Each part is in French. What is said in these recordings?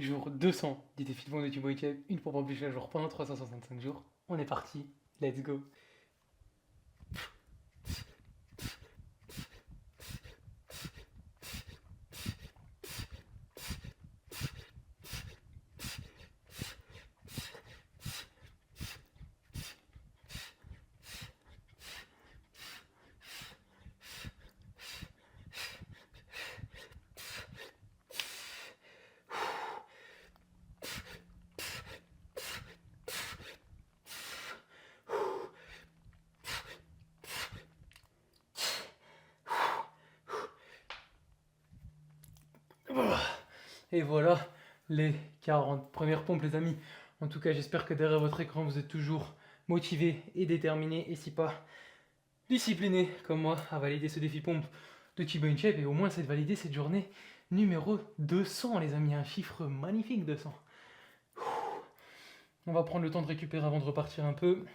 jour 200 du défi de vente de Thibaut Inchep, une pompe en plus chaque jour pendant 365 jours. On est parti, let's go. Et voilà les 40 premières pompes les amis. En tout cas j'espère que derrière votre écran vous êtes toujours motivé et déterminé et si pas discipliné comme moi à valider ce défi pompe de Thibaut Inchep et au moins c'est de valider cette journée numéro 200 les amis, un chiffre magnifique 200. On va prendre le temps de récupérer avant de repartir un peu.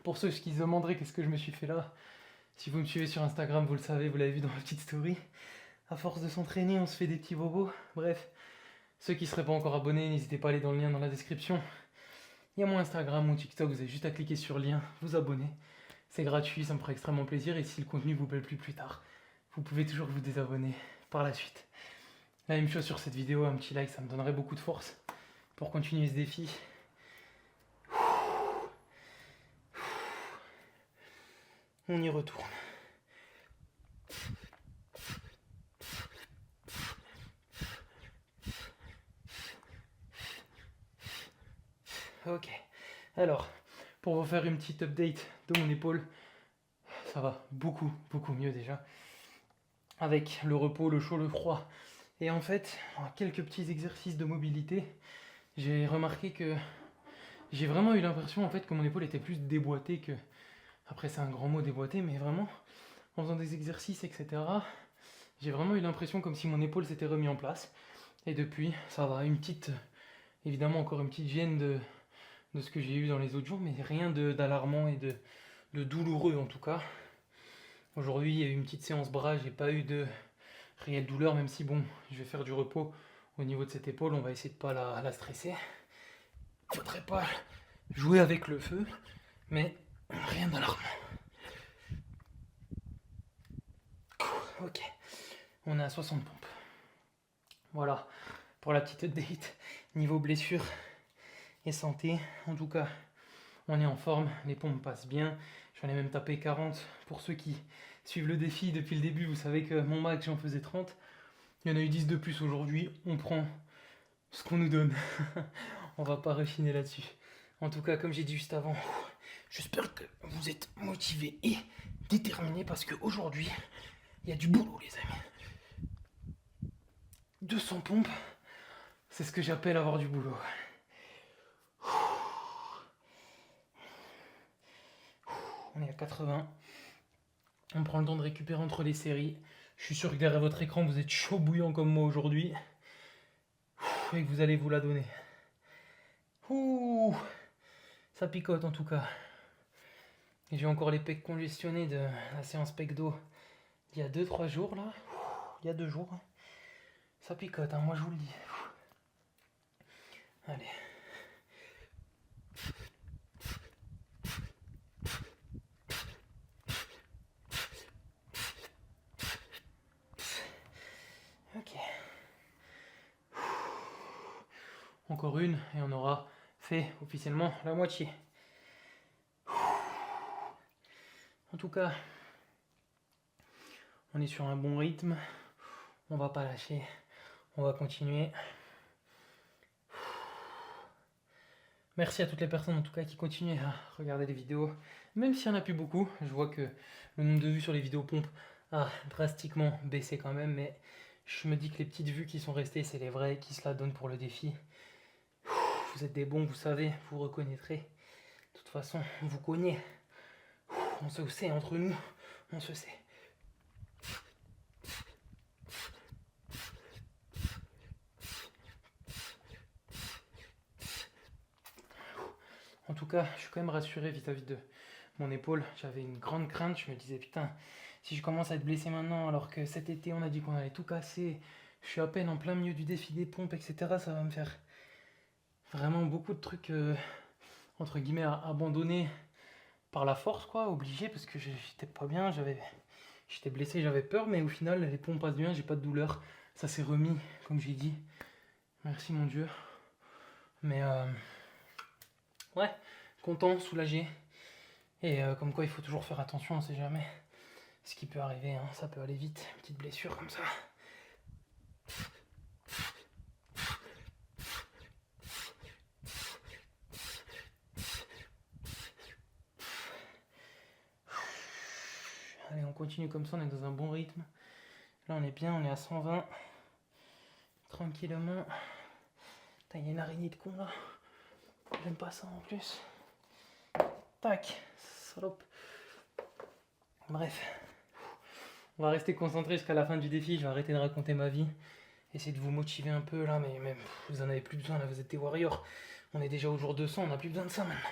Pour ceux qui se demanderaient qu'est-ce que je me suis fait là, si vous me suivez sur Instagram, vous le savez, vous l'avez vu dans ma petite story. À force de s'entraîner, on se fait des petits bobos. Bref, ceux qui ne seraient pas encore abonnés, n'hésitez pas à aller dans le lien dans la description. Il y a mon Instagram, mon TikTok, vous avez juste à cliquer sur le lien, vous abonner. C'est gratuit, ça me fera extrêmement plaisir. Et si le contenu vous plaît plus tard, vous pouvez toujours vous désabonner par la suite. La même chose sur cette vidéo, un petit like, ça me donnerait beaucoup de force pour continuer ce défi. On y retourne. Ok, alors, pour vous faire une petite update de mon épaule, ça va beaucoup mieux déjà. Avec le repos, le chaud, le froid. Et en fait, en quelques petits exercices de mobilité, j'ai remarqué que j'ai vraiment eu l'impression en fait que mon épaule était plus déboîtée que... Après c'est un grand mot déboîté, mais vraiment, en faisant des exercices, etc., j'ai vraiment eu l'impression comme si mon épaule s'était remis en place. Et depuis, ça va, une petite... Évidemment encore une petite gêne de ce que j'ai eu dans les autres jours, mais rien d'alarmant et de douloureux en tout cas. Aujourd'hui, il y a eu une petite séance bras, j'ai pas eu de réelle douleur, même si bon, je vais faire du repos au niveau de cette épaule, on va essayer de pas la stresser. Faudrait pas jouer avec le feu, mais rien d'alarmant. Ok, on est à 60 pompes. Voilà, pour la petite update, niveau blessure et santé, en tout cas, on est en forme, les pompes passent bien. J'en ai même tapé 40. Pour ceux qui suivent le défi depuis le début, vous savez que mon max, j'en faisais 30. Il y en a eu 10 de plus aujourd'hui. On prend ce qu'on nous donne. On va pas rechiner là-dessus. En tout cas, comme j'ai dit juste avant, j'espère que vous êtes motivés et déterminés parce qu'aujourd'hui, il y a du boulot, les amis. 200 pompes, c'est ce que j'appelle avoir du boulot. On est à 80. On prend le temps de récupérer entre les séries. Je suis sûr que derrière votre écran, vous êtes chaud bouillant comme moi aujourd'hui. Et que vous allez vous la donner. Ouh, ça picote en tout cas. Et j'ai encore les pecs congestionnés de la séance pec d'eau il y a 2-3 jours là. Il y a 2 jours. Ça picote, hein, moi je vous le dis. Allez. Ok. Encore une et on aura fait officiellement la moitié. En tout cas, on est sur un bon rythme. On va pas lâcher. On va continuer. Merci à toutes les personnes en tout cas qui continuent à regarder les vidéos. Même s'il n'y en a plus beaucoup, je vois que le nombre de vues sur les vidéos pompes a drastiquement baissé quand même, mais je me dis que les petites vues qui sont restées, c'est les vraies qui se la donnent pour le défi. Vous êtes des bons, vous savez, vous reconnaîtrez. De toute façon, on vous connaît. On se sait entre nous, on se sait. En tout cas, je suis quand même rassuré vis-à-vis de mon épaule. J'avais une grande crainte, je me disais putain, si je commence à être blessé maintenant alors que cet été on a dit qu'on allait tout casser, Je suis à peine en plein milieu du défi des pompes, etc. Ça va me faire vraiment beaucoup de trucs, entre guillemets, à abandonner par la force, quoi, obligé, parce que j'étais pas bien, j'étais blessé, j'avais peur, mais au final, les pompes passent bien, j'ai pas de douleur. Ça s'est remis, comme j'ai dit. Merci mon Dieu. Mais ouais, content, soulagé. Et comme quoi, il faut toujours faire attention, on sait jamais ce qui peut arriver, hein. Ça peut aller vite, une petite blessure comme ça. Allez, on continue comme ça, on est dans un bon rythme. Là, on est bien, on est à 120. Tranquillement. Putain, il y a une araignée de con là. J'aime pas ça en plus. Tac, salope. Bref. On va rester concentré jusqu'à la fin du défi. Je vais arrêter de raconter ma vie. Essayer de vous motiver un peu là, mais même vous en avez plus besoin là, vous êtes des warriors. On est déjà au jour 200, on n'a plus besoin de ça maintenant.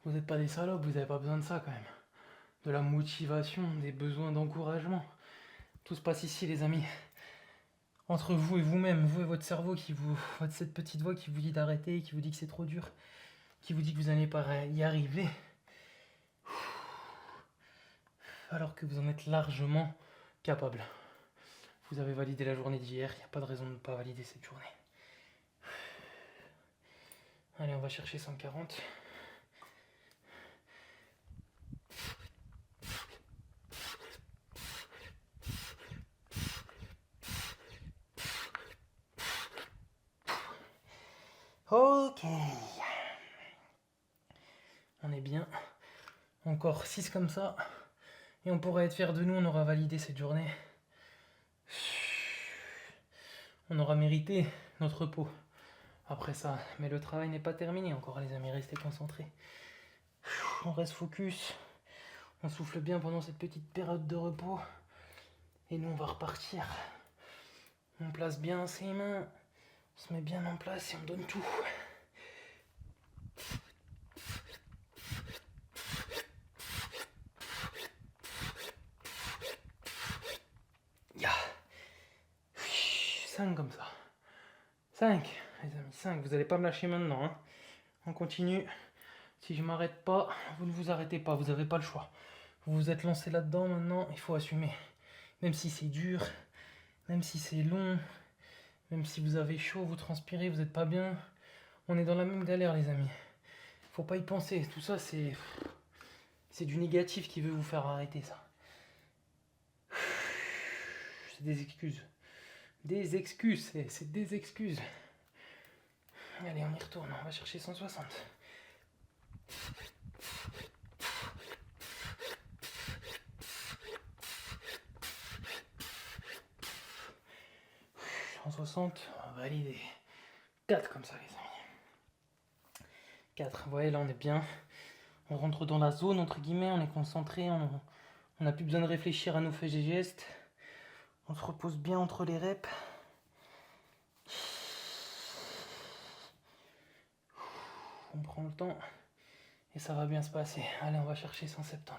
Vous n'êtes pas des salopes, vous n'avez pas besoin de ça quand même. De la motivation, des besoins d'encouragement. Tout se passe ici les amis. Entre vous et vous-même, vous et votre cerveau cette petite voix qui vous dit d'arrêter, qui vous dit que c'est trop dur, qui vous dit que vous n'allez pas y arriver. Alors que vous en êtes largement capable. Vous avez validé la journée d'hier, il n'y a pas de raison de ne pas valider cette journée. Allez, on va chercher 140. Ok. On est bien. Encore 6 comme ça. Et on pourrait être fiers de nous, on aura validé cette journée. On aura mérité notre repos après ça. Mais le travail n'est pas terminé encore les amis, restez concentrés. On reste focus. On souffle bien pendant cette petite période de repos. Et nous on va repartir. On place bien ses mains. On se met bien en place et on donne tout. Ya. 5 comme ça. 5, les amis, 5. Vous n'allez pas me lâcher maintenant. Hein. On continue. Si je m'arrête pas, vous ne vous arrêtez pas. Vous n'avez pas le choix. Vous vous êtes lancé là-dedans maintenant. Il faut assumer. Même si c'est dur, même si c'est long, même si vous avez chaud, vous transpirez, vous n'êtes pas bien. On est dans la même galère, les amis. Faut pas y penser. Tout ça, c'est du négatif qui veut vous faire arrêter ça. C'est des excuses. Des excuses, c'est des excuses. Allez, on y retourne, on va chercher 160. « 160, on va valider. 4 comme ça, les amis. 4, vous voyez, là on est bien. On rentre dans la zone, entre guillemets, on est concentré, on n'a plus besoin de réfléchir à nos faits et gestes. On se repose bien entre les reps. On prend le temps et ça va bien se passer. Allez, on va chercher 170.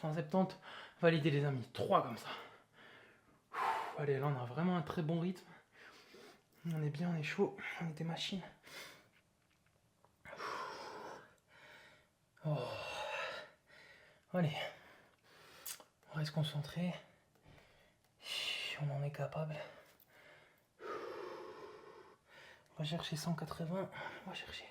« 170, validé les amis, 3 comme ça. Allez, là on a vraiment un très bon rythme. On est bien, on est chaud, on est des machines. Oh. Allez, on reste concentré. On en est capable. On va chercher 180. On va chercher.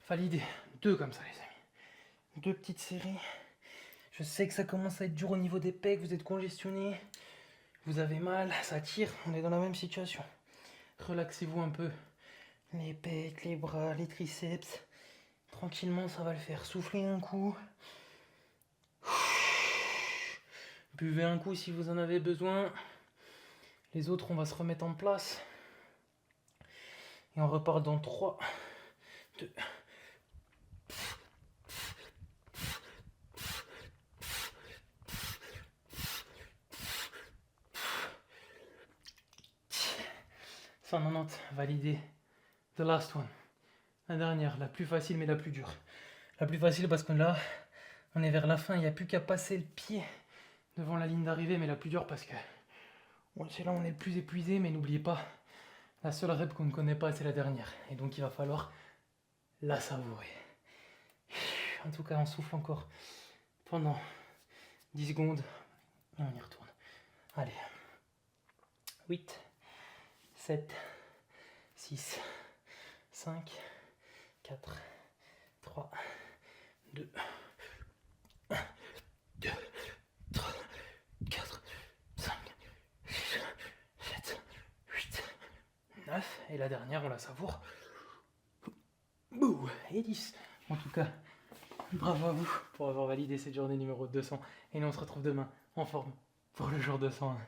Validé. 2 comme ça, les amis. 2 petites séries. Je sais que ça commence à être dur au niveau des pecs. Vous êtes congestionné. Vous avez mal. Ça tire. On est dans la même situation. Relaxez-vous un peu. Les pecs, les bras, les triceps. Tranquillement, ça va le faire. Soufflez un coup. Buvez un coup si vous en avez besoin. Les autres, on va se remettre en place. Et on repart dans 3, 2. Validé. The last one. La dernière, la plus facile mais la plus dure. La plus facile parce que là, on est vers la fin, il n'y a plus qu'à passer le pied devant la ligne d'arrivée, mais la plus dure parce que c'est là où on est le plus épuisé, mais n'oubliez pas, la seule rep qu'on ne connaît pas, c'est la dernière. Et donc il va falloir la savourer. En tout cas, on souffle encore pendant 10 secondes et on y retourne. Allez. 8, 7, 6, 5, 4, 3, 2, 1, 2, 3, 4, 5, 6, 7, 8, 9. Et la dernière, on la savoure. Bouh, et 10. En tout cas, bravo à vous pour avoir validé cette journée numéro 200. Et nous, on se retrouve demain en forme pour le jour 201.